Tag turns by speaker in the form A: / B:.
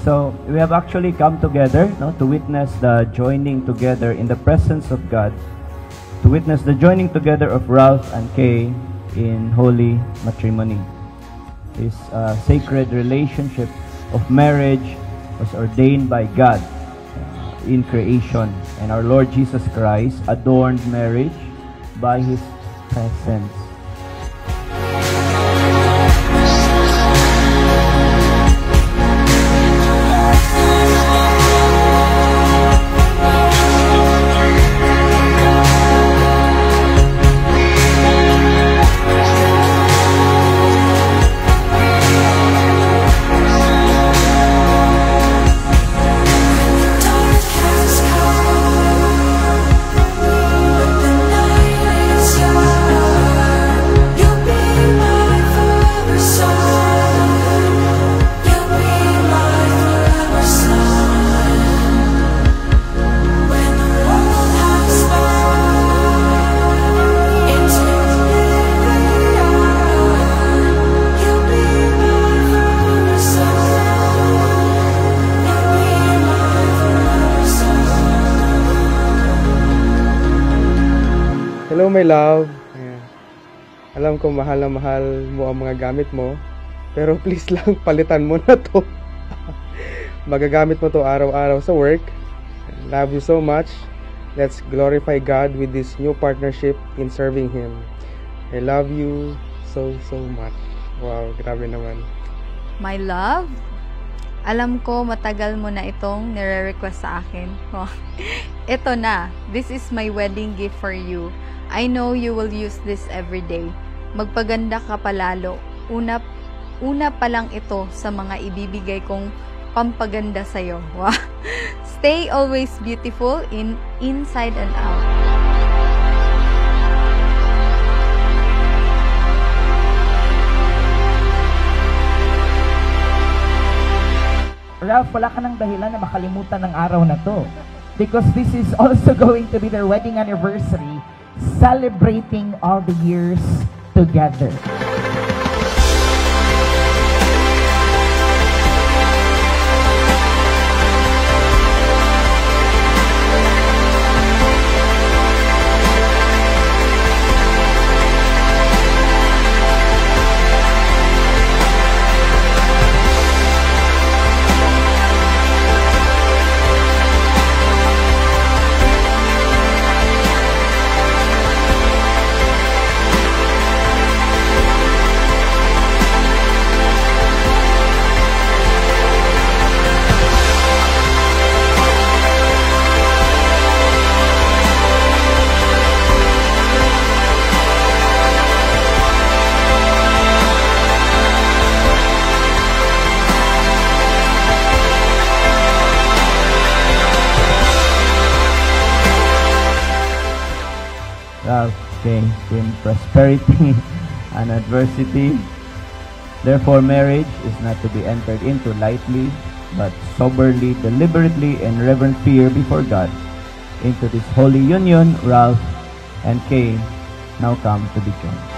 A: So we have actually come together, no, to witness the joining together in the presence of God, to witness the joining together of Ralph and Kay in holy matrimony. This sacred relationship of marriage was ordained by God in creation, and our Lord Jesus Christ adorned marriage by His presence.
B: Hello my love. Ayan. Alam ko mahal na mahal mo ang mga gamit mo, pero please lang palitan mo na to. Magagamit mo to araw-araw sa work. Love you so much. Let's glorify God with this new partnership in serving Him. I love you so much. Wow, grabe naman.
C: My love, alam ko matagal mo na itong nire-request sa akin. Ito na, this is my wedding gift for you. I know you will use this every day. Magpaganda ka palalo. Una pa lang ito sa mga ibibigay kong pampaganda sa'yo. Wow. Stay always beautiful inside and out.
D: Ralph, wala ka ng dahilan na makalimutan ng araw na to. Because this is also going to be their wedding anniversary, celebrating all the years together.
A: Ralph came in prosperity and adversity. Therefore, marriage is not to be entered into lightly, but soberly, deliberately, and reverent fear before God. Into this holy union, Ralph and Kay now come to be joined.